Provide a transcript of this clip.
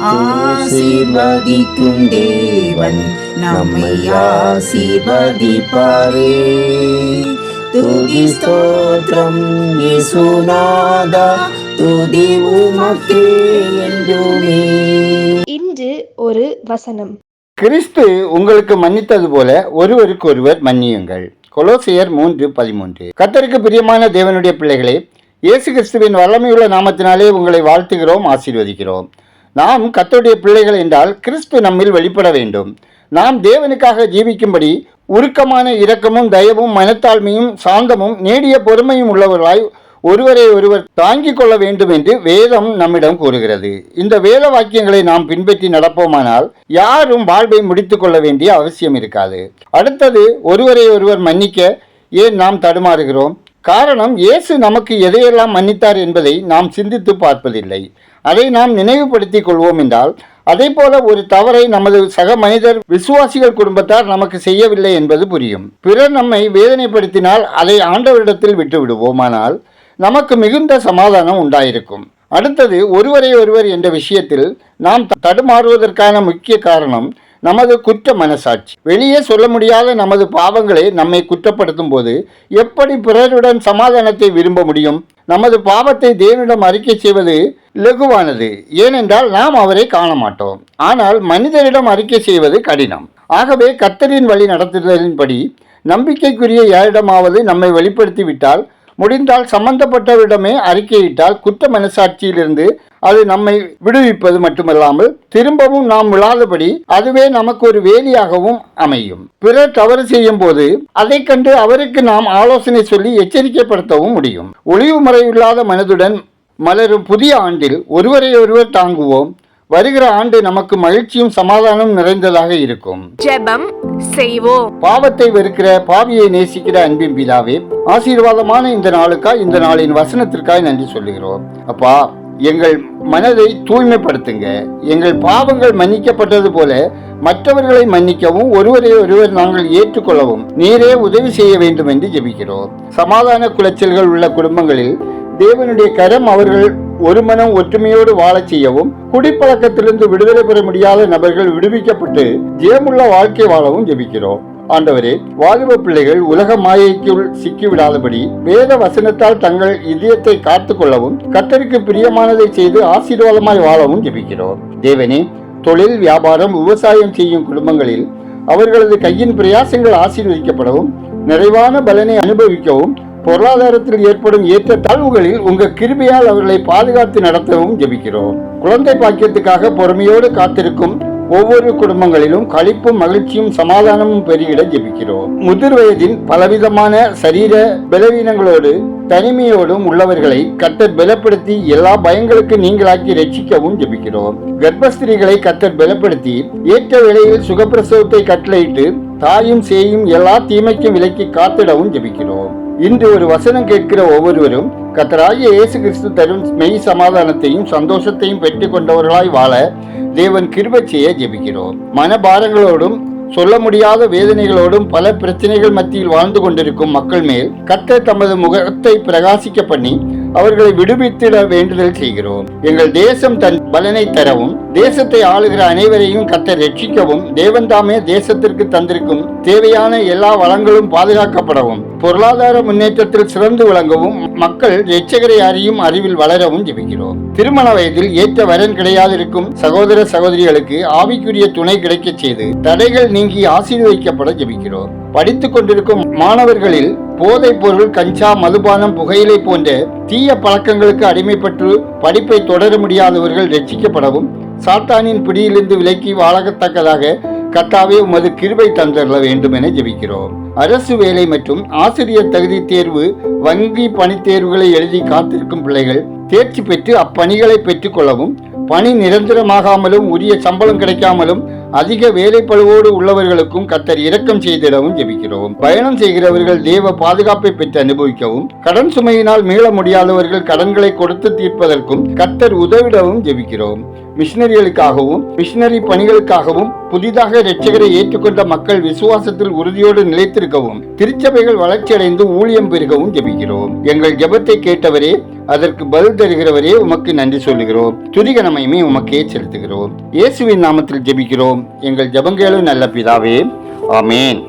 ஆசீர்வதிக்கும் தேவன் நம்மை ஆசீர்வதிப்பாரே. துதி ஸ்தோத்திரம் இயேசுநாதா, துதி உமக்கே என்றுமே. இன்று ஒரு வசனம். கிறிஸ்து உங்களுக்கு மன்னித்தது போல ஒருவருக்கொருவர் மன்னியுங்கள். கொலோசியர் 3:13. கர்த்தருக்கு பிரியமான தேவனுடைய பிள்ளைகளே, இயேசு கிறிஸ்துவின் வல்லமையுள்ள நாமத்தினாலே உங்களை வாழ்த்துகிறோம், ஆசீர்வதிக்கிறோம். நாம் கர்த்தருடைய பிள்ளைகள் என்றால் கிறிஸ்து நம்மில் வெளிப்பட வேண்டும். நாம் தேவனுக்காக ஜீவிக்கும்படி உருக்கமான இரக்கமும் தயவும் மனத்தாழ்மையும் சாந்தமும் நேடிய பொறுமையும் உள்ளவர்களாய் ஒருவரை ஒருவர் தாங்கிக் கொள்ள வேண்டும் என்று வேதம் நம்மிடம் கூறுகிறது. இந்த வேத வாக்கியங்களை நாம் பின்பற்றி நடப்போமானால் யாரும் வாழ்வை முடித்துக் கொள்ள வேண்டிய அவசியம் இருக்காது. அடுத்தது, ஒருவரை ஒருவர் மன்னிக்க ஏன் நாம் தடுமாறுகிறோம்? காரணம், இயேசு நமக்கு எதையெல்லாம் மன்னித்தார் என்பதை நாம் சிந்தித்து பார்ப்பதில்லை. அதை நாம் நினைவுபடுத்திக் கொள்வோம் என்றால், அதே போல ஒரு தவறை நமது சக மனிதர் விசுவாசிகள் குடும்பத்தார் நமக்கு செய்யவில்லை என்பது புரியும். பிறர் நம்மை வேதனைப்படுத்தினால் அதை ஆண்டவரிடத்தில் விட்டு விடுவோமானால் நமக்கு மிகுந்த சமாதானம் உண்டாயிருக்கும். அடுத்தது, ஒருவரை ஒருவர் என்ற விஷயத்தில் நாம் தடுமாறுவதற்கான முக்கிய காரணம் நமது குற்ற மனசாட்சி. வெளியே சொல்ல முடியாத நமது பாவங்களை நம்மை குற்றப்படுத்தும் போது எப்படி பிறருடன் சமாதானத்தை விரும்ப முடியும்? நமது பாவத்தை தேவனிடம் அறிக்கை செய்வது இலகுவானது, ஏனென்றால் நாம் அவரை காண மாட்டோம். ஆனால் மனிதரிடம் அறிக்கை செய்வது கடினம். ஆகவே கர்த்தரின் வழி நடத்துதலின்படி நம்பிக்கைக்குரிய யாரிடமாவது நம்மை வெளிப்படுத்திவிட்டால், முடிந்தால் சம்பந்தப்பட்டவரிடமே அறிக்கையிட்டால் குற்ற மனசாட்சியிலிருந்து அது நம்மை விடுவிப்பது மட்டுமல்லாமல் திரும்பவும் நாம் விழாதபடி அதுவே நமக்கு ஒரு வேலியாகவும் அமையும். பிறர் தவறு செய்யும் போது அதை கண்டு அவருக்கு நாம் ஆலோசனை சொல்லி எச்சரிக்கைப்படுத்தவும் முடியும். ஒளிவு முறையில்லாத மனதுடன் மலரும் புதிய ஆண்டில் ஒருவரை ஒருவர் தாங்குவோம். வருகிற ஆண்டு நமக்கு மகிழ்ச்சியும் சமாதானம் நிறைந்ததாக இருக்கும். ஜெபம் செய்வோம். பாவத்தை வெறுக்கிற, பாவியை நேசிக்கிற அன்பின் பிதாவே, ஆசீர்வாதமான இந்த நாளுக்காய், இந்த நாளின் வசனத்திற்காய் நன்றி சொல்லுகிறோம். அப்பா, எங்கள் மனதை தூய்மைப்படுத்துங்க. எங்கள் பாவங்கள் மன்னிக்கப்பட்டது போல மற்றவர்களை மன்னிக்கவும் ஒருவரை ஒருவர் நாங்கள் ஏற்றுக்கொள்ளவும் நீரே உதவி செய்ய வேண்டும் என்று ஜெபிக்கிறோம். சமாதான குலைச்சல்கள் உள்ள குடும்பங்களில் தேவனுடைய கரம் அவர்கள் ஒரு மனம் ஒற்றுமையோடு வாழச் செய்யவும், குடிப்பழக்கத்திலிருந்து விடுதலை பெற முடியாத நபர்கள் விடுவிக்கப்பட்டு ஜெயமுள்ள வாழ்க்கை வாழவும் ஜெபிக்கிறோம். ஆண்டவரே, வாலிப பிள்ளைகள் உலக மாயைக்குள் சிக்கிவிடாதபடி வேத வசனத்தால் தங்கள் இதயத்தை காத்துக் கொள்ளவும், கர்த்தருக்கு பிரியமானதை செய்து ஆசீர்வாதமாய் வாழவும் ஜெபிக்கிறோம். தேவனே, தொழில், வியாபாரம், விவசாயம் செய்யும் குடும்பங்களில் அவர்களது கையின் பிரயாசங்கள் ஆசீர்வதிக்கப்படவும், நிறைவான பலனை அனுபவிக்கவும், பொருளாதாரத்தில் ஏற்படும் ஏற்ற தாழ்வுகளில் உங்க கிருபையால் அவர்களை பாதுகாத்து நடத்தவும் ஜெபிக்கிறோம். குழந்தை பாக்கியத்துக்காக பொறுமையோடு காத்திருக்கும் ஒவ்வொரு குடும்பங்களிலும் களிப்பும் மகிழ்ச்சியும் சமாதானமும் பெருகிட ஜெபிக்கிறோம். முதிர் வயதின் பலவிதமான சரீர பலவீனங்களோடு தனிமையோடும் உள்ளவர்களை கர்த்தர் பலப்படுத்தி எல்லா பயங்களுக்கு நீங்களாக்கி ரட்சிக்கவும் ஜெபிக்கிறோம். கர்ப்பஸ்திரிகளை கர்த்தர் பலப்படுத்தி ஏற்ற வேளையில் சுகப்பிரசவத்தை கட்டளையிட்டு தாயும் சேயும் எல்லா தீமைக்கும் விலக்கி காத்திடவும் ஜெபிக்கிறோம். இன்று ஒரு வசனம் கேட்கிற ஒவ்வொருவரும் கர்த்தராகிய இயேசு கிறிஸ்து தரும் மெய் சமாதானத்தையும் சந்தோஷத்தையும் பெற்றுக் கொண்டவர்களாய் வாழ தேவன் கிருபை செய்ய ஜெபிக்கிறோம். மனபாரங்களோடும் சொல்ல முடியாத வேதனைகளோடும் பல பிரச்சனைகள் மத்தியில் வாழ்ந்து கொண்டிருக்கும் மக்கள் மேல் கர்த்தர் தமது முகத்தை பிரகாசிக்க பண்ணி அவர்களை விடுவித்திட வேண்டுதல் செய்கிறோம். எங்கள் தேசம் தன் பலனை தரவும், தேசத்தை ஆளுகிற அனைவரையும் கர்த்தர் ரட்சிக்கவும், தேவன் தாமே தேசத்திற்கு தந்திருக்கும் தேவையான எல்லா வளங்களும் பாதுகாக்கப்படவும், பொருளாதார முன்னேற்றத்தில் சிறந்து விளங்கவும், மக்கள் இரட்சகரை அறியும் அறிவில் வளரவும் ஜெபிக்கிறோம். திருமண வயதில் ஏற்ற வரன் கிடையாதிருக்கும் சகோதர சகோதரிகளுக்கு ஆவிக்குரிய துணை கிடைக்கச் செய்து தடைகள் நீங்கி ஆசீர்வதிக்கப்பட ஜெபிக்கிறோம். படித்துக் கொண்டிருக்கும் மாணவர்களில் போதைப் பொருள், கஞ்சா, மதுபானம், புகையிலை போன்ற தீய பழக்கங்களுக்கு அடிமைப்பட்டு படிப்பை தொடர முடியாதவர்கள் ரட்சிக்கப்படவும், சாத்தானின் பிடியிலிருந்து விலக்கி வாழத்தக்கதாக கர்த்தாவே உமது கிருபை தந்தரல வேண்டும் என ஜெபிக்கிறோம். அரசு வேலை மற்றும் ஆசிரியர் தகுதி தேர்வு, வங்கி பணி தேர்வுகளை எழுதி காத்திருக்கும் பிள்ளைகள் தேர்ச்சி பெற்று அப்பணிகளை பெற்றுக் கொள்ளவும், பணி நிரந்தரமாகாமலும் உரிய சம்பளம் கிடைக்காமலும் அதிக வேலைப்பளுவோடு உள்ளவர்களுக்கும் கர்த்தர் இரக்கம் செய்திடவும் ஜெபிக்கிறோம். பயணம் செய்கிறவர்கள் தேவ பாதுகாப்பை பெற்று அனுபவிக்கவும், கடன் சுமையினால் மீள முடியாதவர்கள் கடன்களை கொடுத்து தீர்ப்பதற்கும் கர்த்தர் உதவிடவும் ஜெபிக்கிறோம். மிஷினரிகளுக்காகவும் மிஷினரி பணிகளுக்காகவும் புதிதாக இரட்சகரை ஏற்றுக்கொண்ட மக்கள் விசுவாசத்தில் உறுதியோடு நிலைத்திருக்கவும் திருச்சபைகள் வளர்ச்சியடைந்து ஊழியம் பெருகவும் ஜெபிக்கிறோம். எங்கள் ஜெபத்தை கேட்டவரே, அதற்கு பதில் தருகிறவரே, உமக்கு நன்றி சொல்லுகிறோம். துதிகனமையுமே உமக்கே செலுத்துகிறோம். இயேசுவின் நாமத்தில் ஜெபிக்கிறோம் எங்கள் ஜெபங்களும் நல்ல பிதாவே, ஆமேன்.